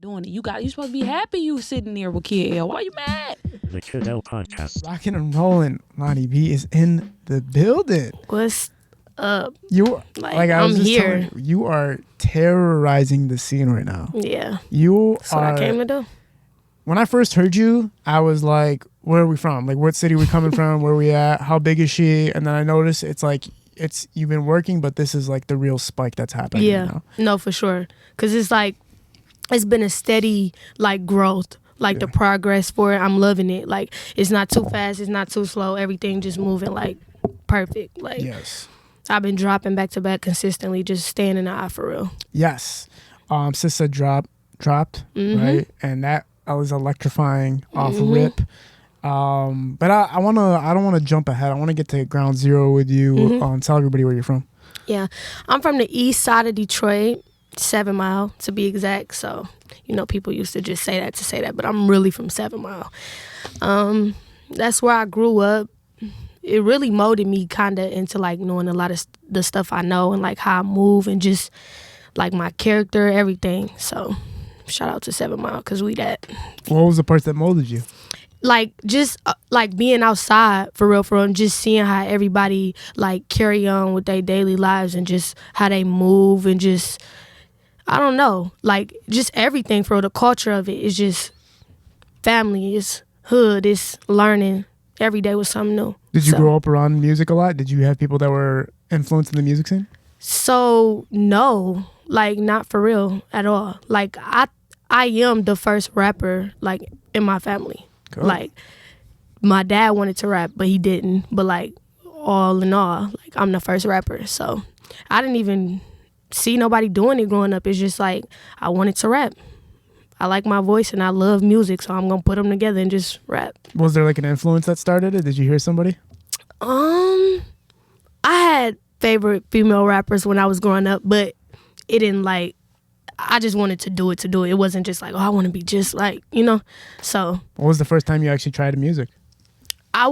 doing it. You supposed to be happy you sitting there with Kid L. Why you mad? The Kid L podcast. Rocking and rolling. Loni B is in the building. What's up? You like I was I'm just here. telling you are terrorizing the scene right now. Yeah. You That's what are. I came to do. When I first heard you, I was like, "Where are we from? Like, what city are we coming from? Where are we at? How big is she?" And then I noticed it's like you've been working, but this is like the real spike that's happening. Yeah. Right now. No, for sure. Because it's like, it's been a steady like growth. Like the progress for it, I'm loving it. Like it's not too fast, it's not too slow. Everything just moving like perfect. Like Yes. I've been dropping back to back consistently, just staying in the eye for real. Yes. Sis Said Drop dropped, right? And that was electrifying off rip. But I don't wanna jump ahead. I wanna get to ground zero with you. Tell everybody where you're from. Yeah, I'm from the east side of Detroit, 7 Mile to be exact. So, you know, people used to just say that, but I'm really from 7 Mile. That's where I grew up. It really molded me kind of into like knowing a lot of the stuff I know and like how I move and just like my character, everything. So, shout out to 7 Mile because we that. What was the part that molded you? Like just like being outside for real, and just seeing how everybody like carry on with their daily lives and just how they move and just, I don't know, like just everything for real. The culture of it is just family, it's hood, it's learning. Every day was something new. Did you grow up around music a lot? Did you have people that were influenced in the music scene? So no, like not for real at all. Like I am the first rapper like in my family. Cool. Like my dad wanted to rap, but he didn't. But like all in all, like I'm the first rapper. So I didn't even see nobody doing it growing up. It's just like I wanted to rap. I like my voice and I love music, so I'm gonna put them together and just rap. Was there like an influence that started it? Did you hear somebody? I had favorite female rappers when I was growing up, but it didn't like. I just wanted to do it. It wasn't just like, oh, I want to be just like, you know. So. What was the first time you actually tried music? I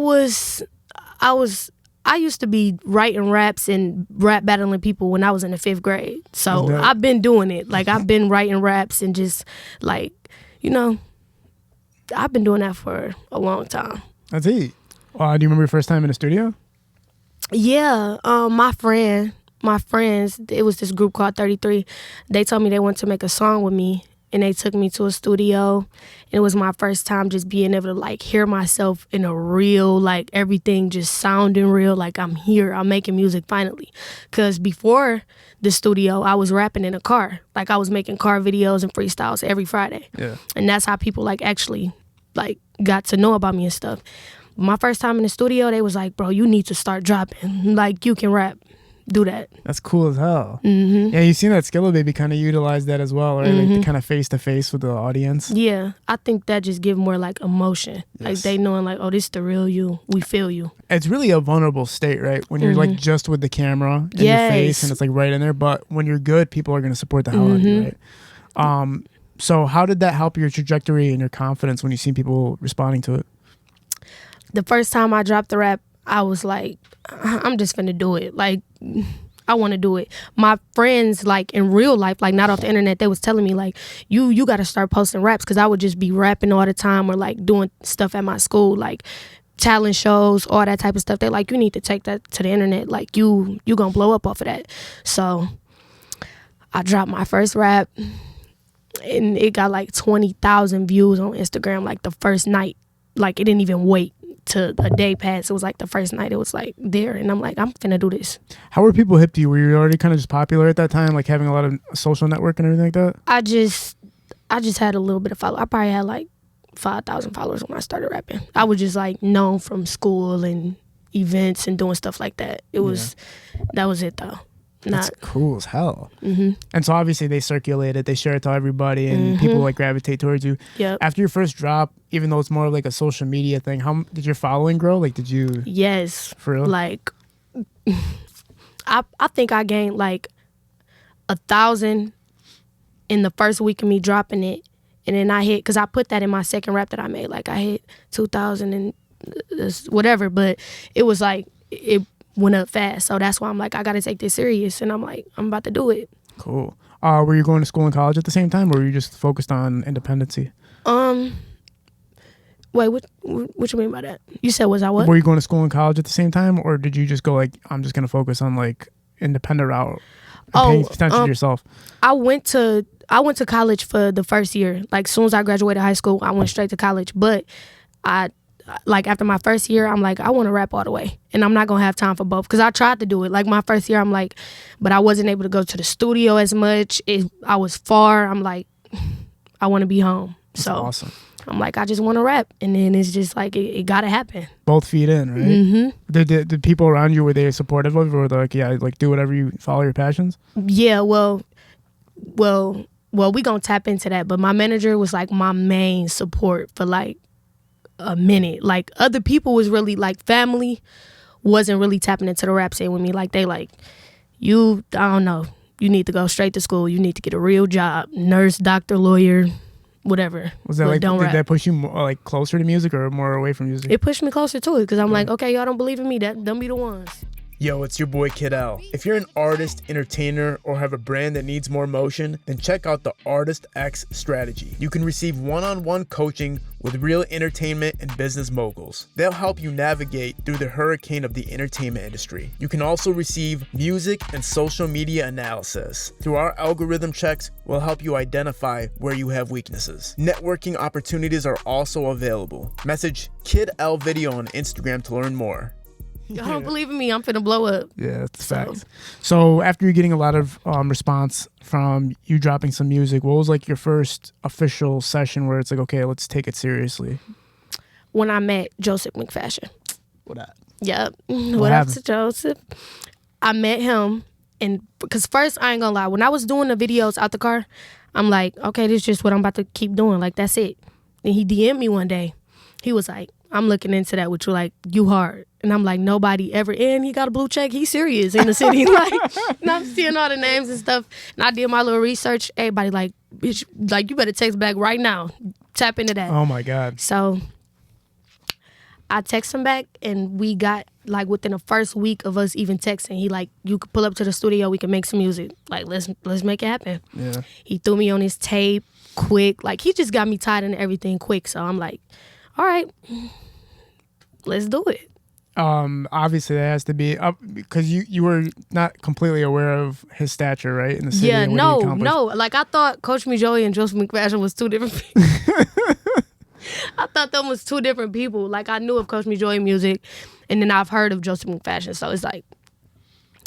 used to be writing raps and rap battling people when I was in the 5th grade. So I've been doing it. Like I've been writing raps and just like, you know, I've been doing that for a long time. That's it. Do you remember your first time in the studio? Yeah, my friends, it was this group called 33. They told me they wanted to make a song with me, and they took me to a studio. It was my first time just being able to like hear myself in a real, like everything just sounding real, like I'm here, I'm making music finally. Because before the studio, I was rapping in a car. Like I was making car videos and freestyles every Friday. Yeah. And that's how people like actually like got to know about me and stuff. My first time in the studio, they was like, bro, you need to start dropping. Like you can rap. Do that. That's cool as hell. Yeah, you seen that Skilla Baby kind of utilize that as well, right? Like the kind of face to face with the audience. Yeah, I think that just give more like emotion. Yes. Like they knowing like, oh, this is the real you. We feel you. It's really a vulnerable state, right? When you're like just with the camera in your face and it's like right in there. But when you're good, people are gonna support the hell out of you, right? So how did that help your trajectory and your confidence when you see people responding to it? The first time I dropped the rap, I was like, I'm just finna do it. Like, I want to do it. My friends, like in real life, like not off the internet, they was telling me like, you got to start posting raps, because I would just be rapping all the time or like doing stuff at my school, like talent shows, all that type of stuff. They're like, you need to take that to the internet. Like you gonna blow up off of that. So I dropped my first rap, and it got like 20,000 views on Instagram like the first night. Like it didn't even wait to a day pass. It was like the first night it was like there, and I'm like, I'm finna do this. How were people hip to you? Were you already kind of just popular at that time, like having a lot of social network and everything like that? I just had a little bit of follow. I probably had like 5,000 followers when I started rapping. I was just like known from school and events and doing stuff like that. That was it though. That's cool as hell. And so obviously they circulate it, they share it to everybody, and people like gravitate towards you. Yep. After your first drop, even though it's more like a social media thing, how did your following grow? Like, did you? Yes. For real? Like, I think I gained like 1,000 in the first week of me dropping it, and then I hit, because I put that in my second rap that I made. Like I hit 2,000 and whatever, but it was like it went up fast. So that's why I'm like, I gotta take this serious, and I'm like, I'm about to do it. Cool. Were you going to school and college at the same time, or were you just focused on independency? Wait, what you mean by that? You said was I what? Were you going to school and college at the same time, or did you just go like, I'm just gonna focus on like independent route and paying attention to yourself? I went to college for the first year. Like, as soon as I graduated high school, I went straight to college. But after my first year, I'm like, I want to rap all the way, and I'm not gonna have time for both, because I tried to do it. Like, my first year, I'm like, but I wasn't able to go to the studio as much. I was far. I'm like, I want to be home. That's so awesome. I'm like, I just want to rap, and then it's just like it gotta happen. Both feet in, right? Mm-hmm. Did people around you, were they supportive of it, or were they like, yeah, like do whatever you follow your passions? Yeah, well, we gonna tap into that. But my manager was like my main support for like a minute. Like, other people was really like family wasn't really tapping into the rap scene with me. Like, they like, I don't know, you need to go straight to school. You need to get a real job, nurse, doctor, lawyer, whatever. Was that like, did that push you more, like, closer to music or more away from music? It pushed me closer to it, because I'm like, okay, y'all don't believe in me, them be the ones. Yo, it's your boy Kid L. If you're an artist, entertainer, or have a brand that needs more motion, then check out the Artist X strategy. You can receive one-on-one coaching with real entertainment and business moguls. They'll help you navigate through the hurricane of the entertainment industry. You can also receive music and social media analysis. Through our algorithm checks, we'll help you identify where you have weaknesses. Networking opportunities are also available. Message Kid L Video on Instagram to learn more. Y'all don't believe in me, I'm finna blow up. Yeah, that's facts. So after you're getting a lot of response from you dropping some music, what was like your first official session where it's like, okay, let's take it seriously? When I met Joseph McFashion. What up? Yep. What up to Joseph? I met him, and because first, I ain't gonna lie, when I was doing the videos out the car, I'm like, okay, this is just what I'm about to keep doing. Like, that's it. And he DM'd me one day. He was like, I'm looking into that with you, like, you hard. And I'm like, nobody ever. And he got a blue check. He's serious in the city. Like, and I'm seeing all the names and stuff. And I did my little research. Everybody like, bitch, like, you better text back right now. Tap into that. Oh my God. So I text him back, and we got, like, within the first week of us even texting, he like, you could pull up to the studio, we can make some music. Like, let's make it happen. Yeah. He threw me on his tape quick. Like, he just got me tied into everything quick. So I'm like, all right, let's do it. Obviously that has to be up, because you were not completely aware of his stature, right, in the city. Yeah, no. Like, I thought Coach Me Joey and Joseph McFashion was two different people. I thought them was two different people. Like, I knew of Coach Me Joey music, and then I've heard of Joseph McFashion. So it's like,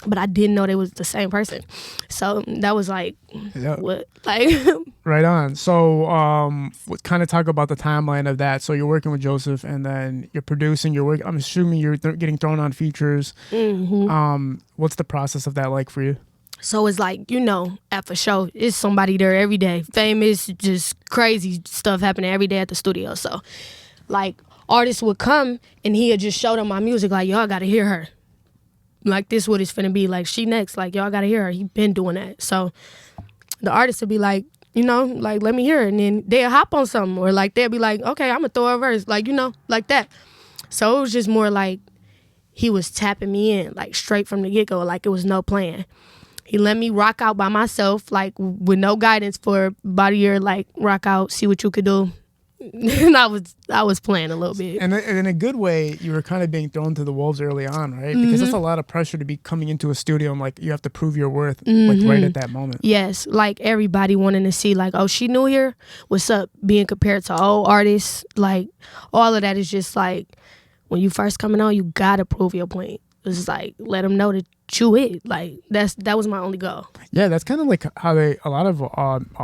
but I didn't know they was the same person. So that was like, yeah. What? Like, right on. So what kind of talk about the timeline of that? So you're working with Joseph, and then you're producing. You're working. I'm assuming you're getting thrown on features. Mm-hmm. What's the process of that like for you? So it's like, at for show, it's somebody there every day. Famous, just crazy stuff happening every day at the studio. So, like, artists would come, and he'd just show them my music, like, y'all gotta hear her. Like, this what it's finna be. Like, she next. Like, y'all gotta hear her. He been doing that. So the artist would be like, like, let me hear it. And then they'll hop on something. Or, like, they'll be like, okay, I'm gonna throw a verse. Like, like that. So it was just more like he was tapping me in, like, straight from the get-go. Like, it was no plan. He let me rock out by myself, like, with no guidance for about a year. Like, rock out, see what you could do. And I was playing a little bit. And in a good way, you were kind of being thrown to the wolves early on, right? Because that's a lot of pressure to be coming into a studio and, like, you have to prove your worth, like, right at that moment. Yes, like, everybody wanting to see, like, oh, she new here? What's up? Being compared to old artists, like, all of that is just, like, when you first coming on, you gotta prove your point. It's like, let them know that you it. Like, that was my only goal. Yeah, that's kind of like how a lot of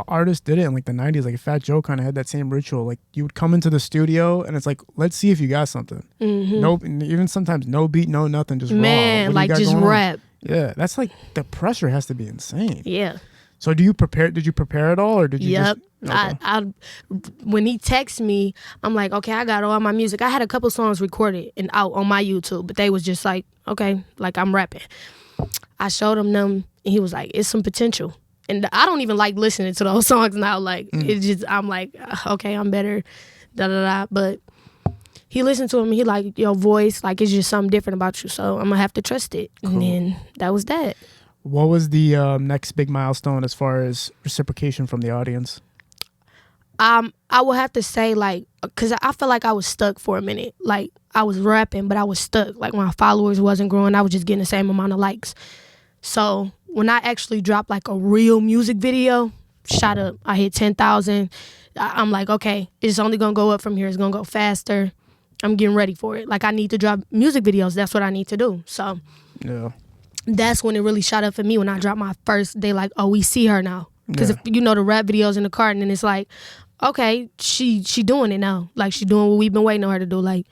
artists did it in, like, the 90s. Like, Fat Joe kind of had that same ritual. Like, you would come into the studio, and it's like, let's see if you got something. Nope, and even sometimes no beat, no nothing, just raw. Man, like, just rap. Yeah, that's like, the pressure has to be insane. Yeah. So did you prepare at all, or did you Yep. just... Okay. I when he texted me, I'm like, okay, I got all my music. I had a couple songs recorded and out on my YouTube, but they was just like, okay, like, I'm rapping. I showed him them, and he was like, it's some potential. And I don't even like listening to those songs now. Like, it's just, I'm like, okay, I'm better, da-da-da. But he listened to him, and he like, your voice, like, it's just something different about you. So I'm going to have to trust it. Cool. And then that was that. What was the next big milestone as far as reciprocation from the audience? I would have to say, like, because I feel like I was stuck for a minute. Like, I was rapping, but I was stuck. Like, my followers wasn't growing. I was just getting the same amount of likes. So when I actually dropped, like, a real music video, shot up. I hit 10,000. I'm like, okay, it's only going to go up from here. It's going to go faster. I'm getting ready for it. Like, I need to drop music videos. That's what I need to do. So Yeah. that's when it really shot up for me when I dropped my first. They like, oh, we see her now. Because if you know the rap videos in the car, and then it's like, okay, she doing it now. Like, she doing what we've been waiting on her to do. Like,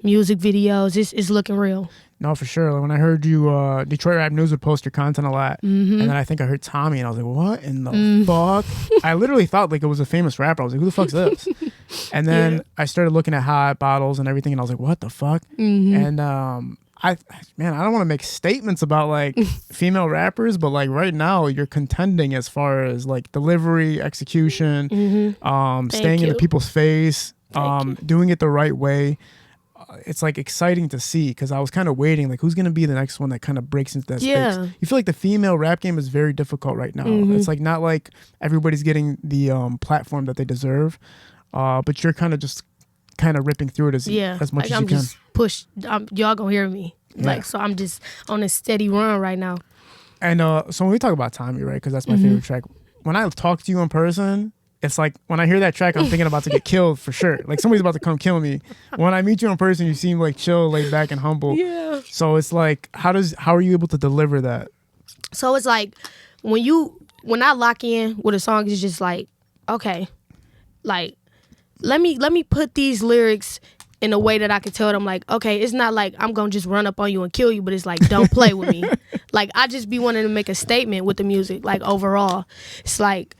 music videos, it's looking real. No, for sure. Like, when I heard you, Detroit Rap News would post your content a lot. And then I think I heard Tommie, and I was like, what in the fuck? I literally thought, like, it was a famous rapper. I was like, who the fuck's this? And then I started looking at hot bottles and everything, and I was like, what the fuck? And, I don't want to make statements about, like, female rappers, but, like, right now you're contending as far as, like, delivery, execution, staying into people's face, doing it the right way. It's like exciting to see, because I was kind of waiting, like, who's going to be the next one that kind of breaks into that space. You feel like the female rap game is very difficult right now. It's like not like everybody's getting the platform that they deserve, but you're kind of just ripping through it as much as you can. Just pushed. Y'all gonna hear me. Like, so I'm just on a steady run right now. And so when we talk about Tommie, right, because that's my favorite track, when I talk to you in person, it's like when I hear that track, I'm thinking about to get killed for sure. Like, somebody's about to come kill me. When I meet you in person, you seem like chill, laid back, and humble. Yeah. So it's like, how are you able to deliver that? So it's like when I lock in with a song, it's just like, okay, like, let me put these lyrics in a way that I can tell them, like, okay, it's not like I'm gonna just run up on you and kill you, but it's like, don't play with me. Like, I just be wanting to make a statement with the music. Like, overall, it's like,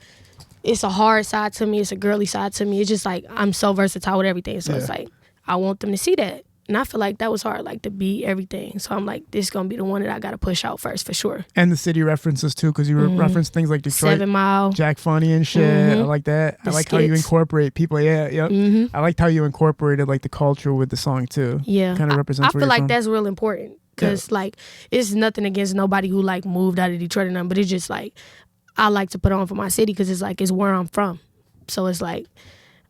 it's a hard side to me, it's a girly side to me. It's just like, I'm so versatile with everything. So it's like, I want them to see that. And I feel like that was hard, like, to be everything. So I'm like, this is going to be the one that I got to push out first, for sure. And the city references, too, because you reference things like Detroit. 7 Mile. Jack Funny and shit. I like that. I like how you incorporate people. I liked how you incorporated, like, the culture with the song, too. Yeah. Kind of represents I where feel you're like from. that's real important. Because, like, it's nothing against nobody who, like, moved out of Detroit or nothing. But it's just, like, I like to put on for my city because it's, like, it's where I'm from. So it's, like,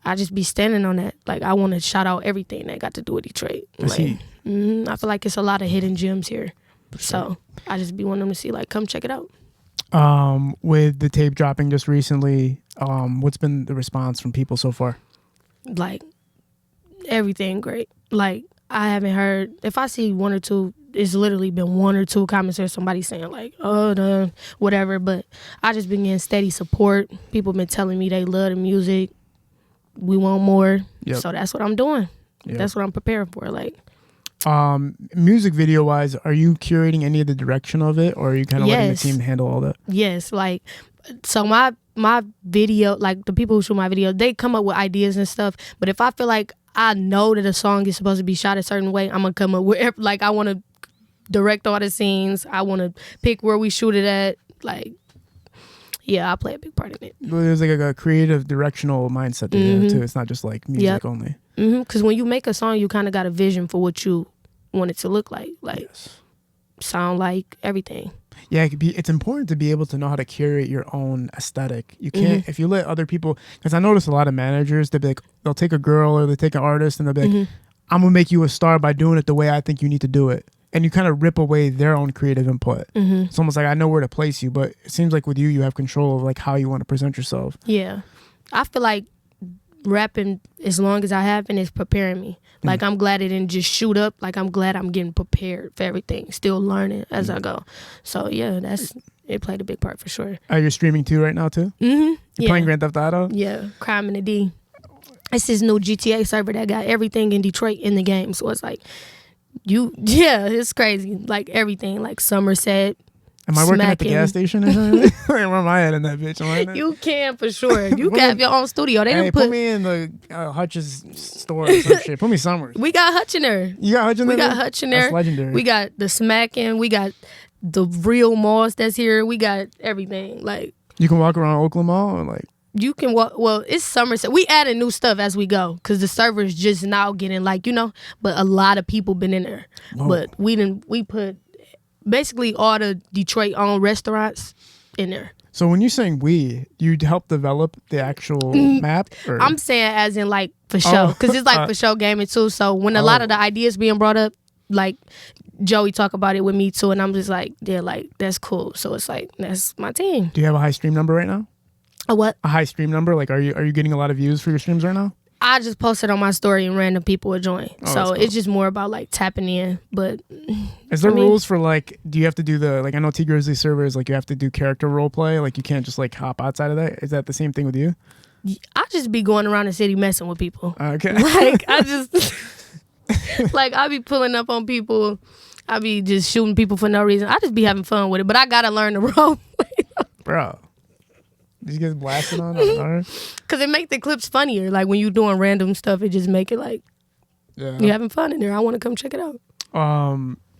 I just be standing on that. Like, I want to shout out everything that got to do with Detroit. Like, I feel like it's a lot of hidden gems here. So I just be wanting them to see, like, come check it out. With the tape dropping just recently, what's been the response from people so far? Like, everything great. Like, I haven't heard, if I see one or two, it's literally been one or two comments or somebody saying, like, oh, no, whatever. But I just been getting steady support. People been telling me they love the music. We want more. So that's what I'm doing. That's what I'm preparing for. Like, music video wise, are you curating any of the direction of it, or are you kind of letting the team handle all that? Yes. Like, so my video, like, the people who shoot my video, they come up with ideas and stuff. But if I feel like I know that a song is supposed to be shot a certain way, I'm gonna come up with, like, I want to direct all the scenes. I want to pick where we shoot it at. Like, yeah, I play a big part in it. There's like a creative, directional mindset there too. It's not just like music only. Because when you make a song, you kind of got a vision for what you want it to look like. Like, sound like, everything. Yeah, it's important to be able to know how to curate your own aesthetic. You can't, if you let other people, because I notice a lot of managers, they'll take a girl or they take an artist and they'll be like, I'm going to make you a star by doing it the way I think you need to do it. And you kind of rip away their own creative input. It's almost like I know where to place you, but it seems like with you have control of, like, how you want to present yourself. Yeah. I feel like rapping, as long as I have been, is preparing me. Like, I'm glad it didn't just shoot up. Like, I'm glad I'm getting prepared for everything. Still learning as I go. So, yeah, it played a big part for sure. Are you streaming too right now too? You're playing Grand Theft Auto? Yeah, Crime in the D. It's this new GTA server that got everything in Detroit in the game. So it's like, it's crazy. Like, everything, like Somerset. Am I working at the gas station or something? Where am I at in that bitch? You can, for sure. You can have your own studio. They didn't put me in the Hutch's store or some shit. Put me somewhere. We got Hutch in there. You got Hutch in there? We got Hutch in there. That's legendary. We got the smacking. We got the real malls that's here. We got everything. Like, you can walk around Oakland Mall and, like, you can walk. Well, it's Somerset. We adding new stuff as we go because the server's just now getting, like, but a lot of people been in there. Whoa. But we put basically all the Detroit owned restaurants in there. So when you're saying you help develop the actual map? Or? I'm saying as in like for show, because it's like for show gaming too. So when a lot of the ideas being brought up, like Joey talk about it with me too, and I'm just like, yeah, like that's cool. So it's like that's my team. Do you have a high stream number right now? A what? A high stream number? Like, are you getting a lot of views for your streams right now? I just posted on my story and random people would join. Oh, so cool. it's just more about like tapping in. But is there rules for like, do you have to do I know T Grizzly servers, like you have to do character role play, like you can't just like hop outside of that? Is that the same thing with you? I just be going around the city messing with people. Okay. Like I just like I be pulling up on people. I be just shooting people for no reason. I just be having fun with it. But I gotta learn the role play. Bro. Did you get blasted on? Because it make the clips funnier. Like when you doing random stuff, it just make it like you're having fun in there. I want to come check it out.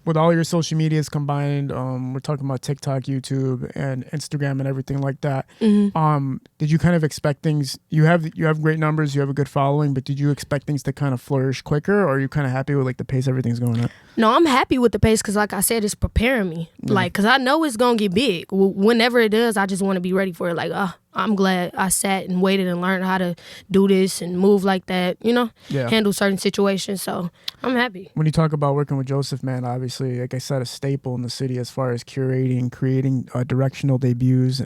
With all your social medias combined, we're talking about TikTok, YouTube, and Instagram, and everything like that. Mm-hmm. Did you kind of expect things? You have great numbers, you have a good following, but did you expect things to kind of flourish quicker, or are you kind of happy with like the pace everything's going at? No, I'm happy with the pace because, like I said, it's preparing me. Like, because I know it's gonna get big. Whenever it does, I just want to be ready for it. Like, I'm glad I sat and waited and learned how to do this and move like that, handle certain situations. So I'm happy. When you talk about working with Joseph, man, obviously, like I said, a staple in the city as far as curating, creating directional debuts,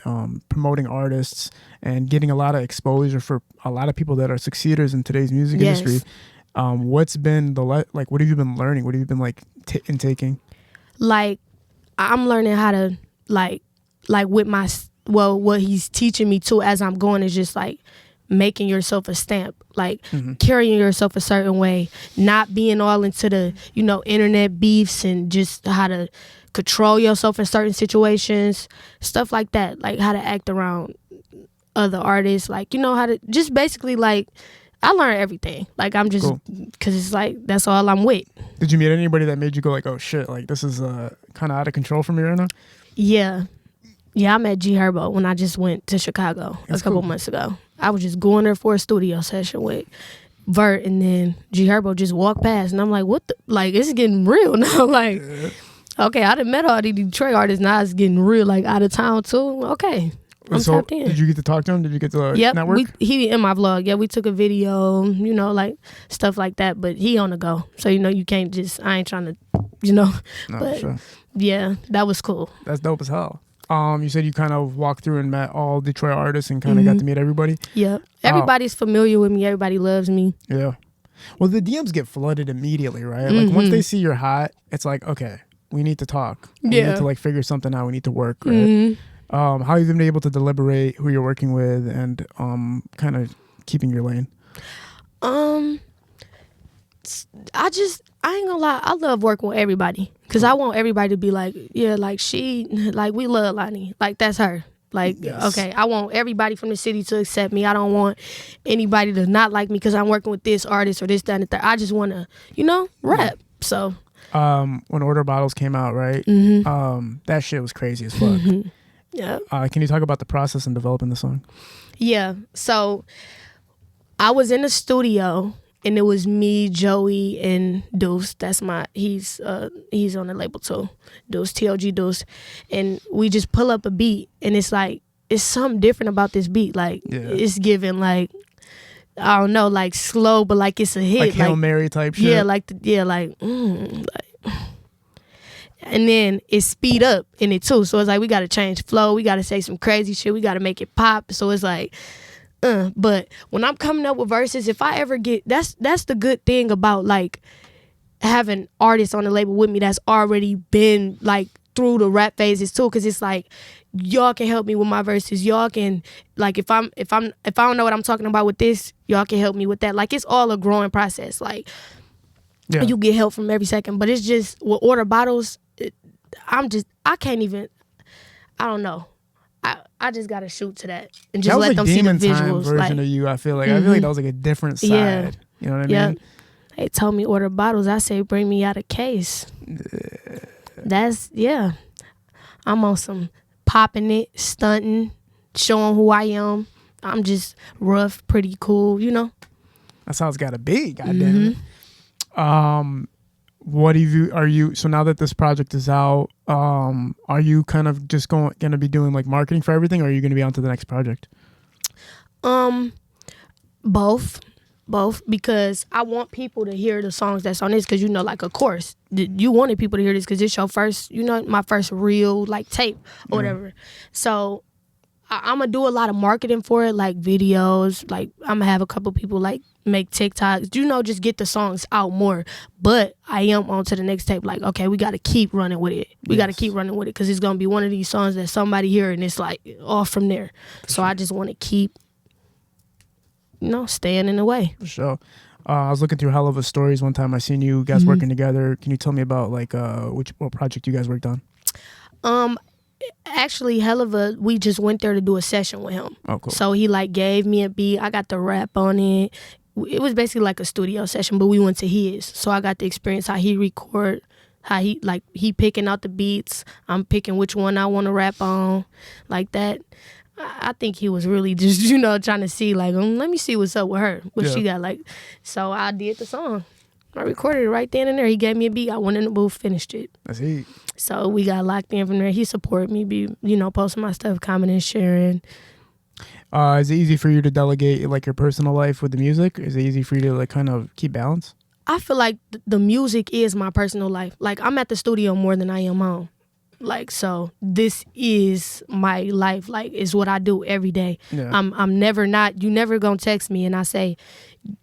promoting artists, and getting a lot of exposure for a lot of people that are succeeders in today's music industry. What's been what have you been learning? What have you been like intaking? Like, I'm learning how to like with my what he's teaching me too as I'm going is just like making yourself a stamp, like carrying yourself a certain way, not being all into the internet beefs and just how to control yourself in certain situations, stuff like that, like how to act around other artists, like how to just basically like. I learned everything. Like, I'm just, because it's like, that's all I'm with. Did you meet anybody that made you go like, oh shit, like this is kind of out of control for me right now? Yeah. Yeah, I met G Herbo when I just went to Chicago a couple months ago. I was just going there for a studio session with Vert, and then G Herbo just walked past, and I'm like, what the, like, it's getting real now. Like, okay, I done met all these Detroit artists, now it's getting real, like, out of town too. Okay. So did you get to talk to him? Did you get to network? He in my vlog. Yeah, we took a video, like stuff like that. But he on the go, so you can't just. I ain't trying to, No, but sure. Yeah, that was cool. That's dope as hell. You said you kind of walked through and met all Detroit artists and kind of got to meet everybody. Yep, everybody's familiar with me. Everybody loves me. Yeah. Well, the DMs get flooded immediately, right? Like once they see you're hot, it's like, okay, we need to talk. We need to like figure something out. We need to work, right? How have you been able to deliberate who you're working with and kind of keeping your lane? I ain't gonna lie, I love working with everybody because I want everybody to be like, yeah, like we love Loni, like that's her. Like, okay, I want everybody from the city to accept me. I don't want anybody to not like me because I'm working with this artist or this, that, and the third. I just want to, rap. So, when Order Bottles came out, right? That shit was crazy as fuck. Yeah. Can you talk about the process in developing the song? Yeah. So I was in the studio and it was me, Joey, and Deuce. That's he's on the label too. Deuce, TLG Deuce. And we just pull up a beat and it's like, it's something different about this beat. Like it's giving like, I don't know, like slow, but like it's a hit. Like Hail Mary type shit? Yeah, and then it speed up in it too. So it's like we got to change flow. We got to say some crazy shit. We got to make it pop. So it's like, but when I'm coming up with verses, if I ever get, that's the good thing about like having artists on the label with me that's already been like through the rap phases too. Cause it's like, y'all can help me with my verses. Y'all can like, if I don't know what I'm talking about with this, y'all can help me with that. Like it's all a growing process. Like you get help from every second, but it's just with Order Bottles, I can't even, I don't know. I just gotta shoot to that and just let them see the visuals. Version of you, I feel like. I feel like that was like a different side. Yeah. You know what I mean? They told me Order Bottles. I say bring me out a case. I'm on some popping it, stunting, showing who I am. I'm just rough, pretty cool, That's how it's gotta be, goddamn it. what have you? Are you so now that this project is out? Are you kind of just going to be doing like marketing for everything, or are you going to be on to the next project? Both, because I want people to hear the songs that's on this, because like of course you wanted people to hear this because it's your first, my first real like tape or whatever. So I'm gonna do a lot of marketing for it, like videos, like I'm gonna have a couple people like make TikToks, just get the songs out more. But I am on to the next tape, like, okay, we gotta keep running with it. We gotta keep running with it, because it's gonna be one of these songs that somebody hear and it's like off from there. So I just want to keep staying in the way. For sure. I was looking through Hell of a Stories one time. I seen you guys working together. Can you tell me about like what project you guys worked on? Actually, we just went there to do a session with him. Oh, cool. So he like gave me a beat. I got the rap on it. It was basically like a studio session, but we went to his. So I got to experience how he record, how he picking out the beats. I'm picking which one I want to rap on, like that. I think he was really just, trying to see, like, let me see what's up with her, what she got, like. So I did the song. I recorded it right then and there. He gave me a beat. I went in the booth, finished it. That's it. So we got locked in from there. He supported me, posting my stuff, commenting, sharing. Is it easy for you to delegate, like, your personal life with the music? Is it easy for you to, like, kind of keep balance? I feel like the music is my personal life. Like, I'm at the studio more than I am home. Like, so this is my life. Like, it's what I do every day. Yeah. I'm never not, you never gonna text me and I say,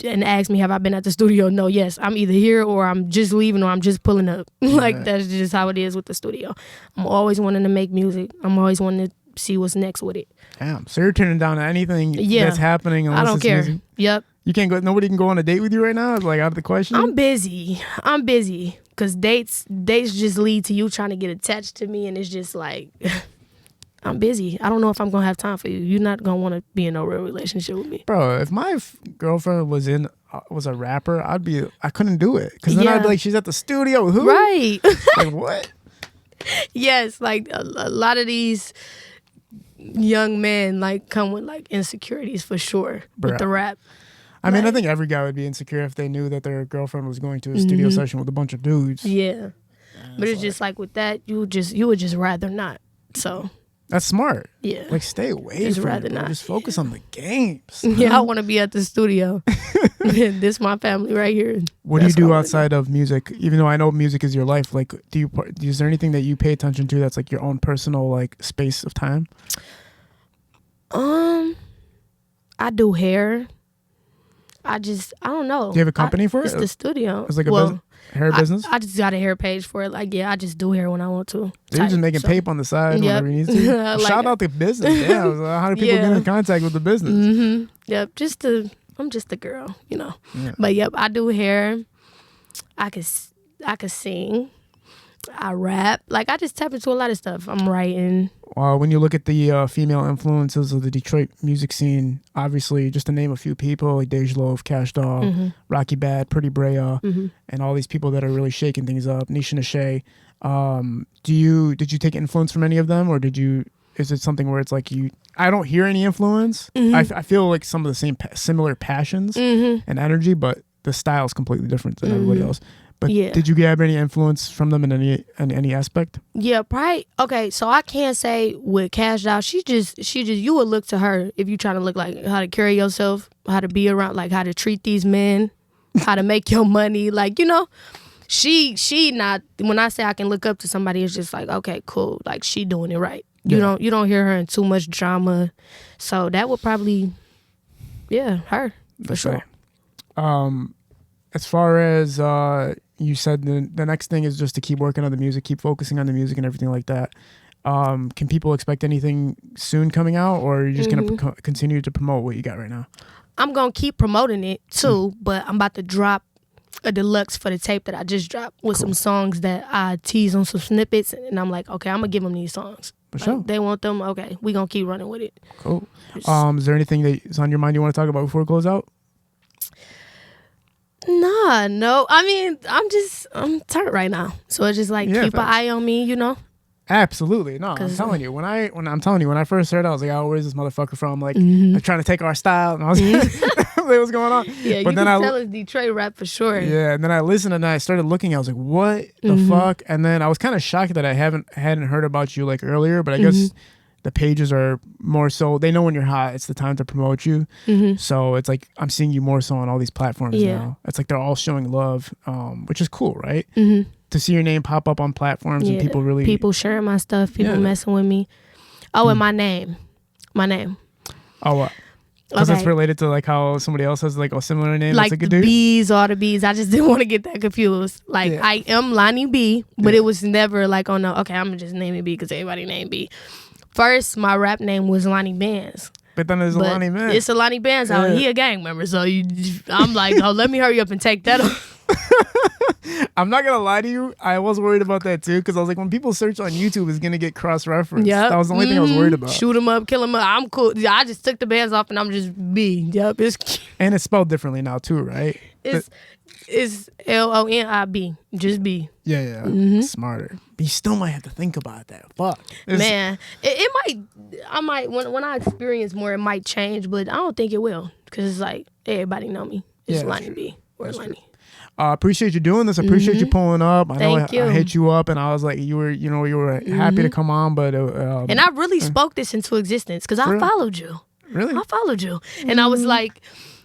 and ask me, have I been at the studio? No, yes. I'm either here or I'm just leaving or I'm just pulling up. Like, that's just how it is with the studio. I'm always wanting to make music. I'm always wanting to see what's next with it. Damn. So you're turning down anything that's happening unless I don't care. Music? Yep. You can't go, nobody can go on a date with you right now? It's like out of the question? I'm busy. Because dates just lead to you trying to get attached to me, and it's just like, I'm busy. I don't know if I'm going to have time for you. You're not going to want to be in a real relationship with me. Bro, if my girlfriend was a rapper, I couldn't do it. Because then I'd be like, she's at the studio with who? Right. Like, what? Yes, like a lot of these young men like come with like insecurities for sure with the rap. I mean, I think every guy would be insecure if they knew that their girlfriend was going to a studio session with a bunch of dudes. Yeah. But it's just like with that, you would just rather not. So that's smart. Yeah. Like, stay away from it. Not. Just focus on the games. Yeah, I want to be at the studio. This my family right here. What do you do outside of music? Even though I know music is your life, like, is there anything that you pay attention to that's like your own personal like space of time? I do hair. I don't know. Do you have a company for it? It's the studio. It's like a hair business? I just got a hair page for it. Like, yeah, I just do hair when I want to. So you're just making paper on the side whenever you need to? Like, shout out the business. Yeah. How do people get in contact with the business? Mm-hmm. Yep. I'm just a girl, Yeah. But yep, I do hair. I could sing. I rap. Like, I just tap into a lot of stuff. I'm writing. When you look at the female influences of the Detroit music scene, obviously, just to name a few people, like Dej Loaf, Cash Doll, Rocky Bad, Pretty Brea, and all these people that are really shaking things up, Nisha Nashay. Did you take influence from any of them, or is it something where it's like I don't hear any influence. I feel like some of the same similar passions and energy, but the style is completely different than everybody else. But did you grab any influence from them in any aspect? Yeah, probably. Okay, so I can't say with Cash Doll, she just you would look to her if you're trying to look like how to carry yourself, how to be around, like how to treat these men, how to make your money, like, she not, when I say I can look up to somebody, it's just like, okay, cool, like she doing it right. You don't hear her in too much drama. So that would probably her for sure. As far as you said, the next thing is just to keep working on the music, keep focusing on the music and everything like that. Can people expect anything soon coming out, or are you just going to continue to promote what you got right now? I'm going to keep promoting it too, but I'm about to drop a deluxe for the tape that I just dropped with some songs that I tease on some snippets, and I'm like, okay, I'm going to give them these songs. For sure. They want them, okay, we're going to keep running with it. Cool. Is there anything that is on your mind you want to talk about before we close out? No. I mean, I'm turned right now. So it's just like, keep an eye on me, Absolutely. No, I'm telling you. When I first heard it, I was like, oh, where's this motherfucker from? Like, they're trying to take our style. And I was say what's going on. Yeah, but you then can tell it's Detroit rap for sure. Yeah, and then I listened and I started looking. I was like, what the fuck? And then I was kind of shocked that I hadn't heard about you like earlier, but I guess the pages are more so, they know when you're hot, it's the time to promote you. So it's like I'm seeing you more so on all these platforms now. It's like they're all showing love, which is cool, right? To see your name pop up on platforms and people sharing my stuff, people messing with me. Oh, and my name. Oh, what? Because it's related to like how somebody else has like a similar name. Like that's like the a dude? B's, all the B's. I just didn't want to get that confused. Like I am Loni B, but it was never like, oh no, okay, I'm gonna just name it B because everybody named B. First, my rap name was Loni Bands. But then there's a Loni Bands. It's a Loni Bands out. He a gang member, so I'm like, oh, let me hurry up and take that off. I'm not gonna lie to you. I was worried about that too because I was like, when people search on YouTube, it's gonna get cross-referenced. Yep. That was the only thing I was worried about. Shoot them up, kill them up. I'm cool. I just took the bands off and I'm just B. Yep, it's cute. And it's spelled differently now too, right? It's LONIB, just B. Yeah. Smarter. But you still might have to think about that. Fuck. Man, it might. I might when I experience more, it might change, but I don't think it will because it's like everybody know me. It's Loni B or Loni. I appreciate you doing this. I appreciate you pulling up. I know I hit you up and I was like, you were happy to come on, but and I really spoke this into existence because I followed you. Really? I followed you, and I was like,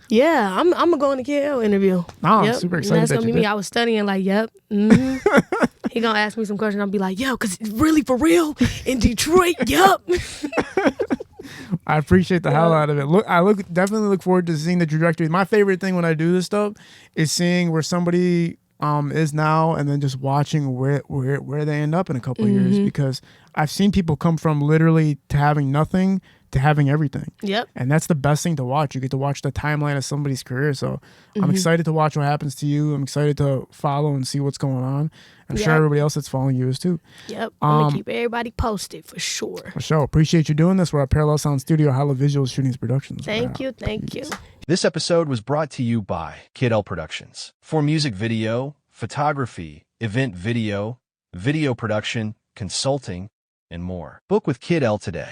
yeah, I'm gonna go on the KL interview. Oh, I'm super excited. And that's gonna be me. I was studying like, yep. He gonna ask me some questions. I'll be like, yo, cause really for real in Detroit, yep. I appreciate the hell out of it. Definitely look forward to seeing the trajectory. My favorite thing when I do this stuff is seeing where somebody is now and then just watching where they end up in a couple of years, because I've seen people come from literally to having nothing to having everything. Yep. And that's the best thing to watch. You get to watch the timeline of somebody's career. So I'm excited to watch what happens to you. I'm excited to follow and see what's going on. I'm sure everybody else that's following you is too. Yep. I'm going to keep everybody posted for sure. For sure. Appreciate you doing this. We're at Parallel Sound Studio, Hala Visuals Shootings Productions. Thank you. This episode was brought to you by Kid L Productions. For music video, photography, event video, video production, consulting, and more. Book with Kid L today.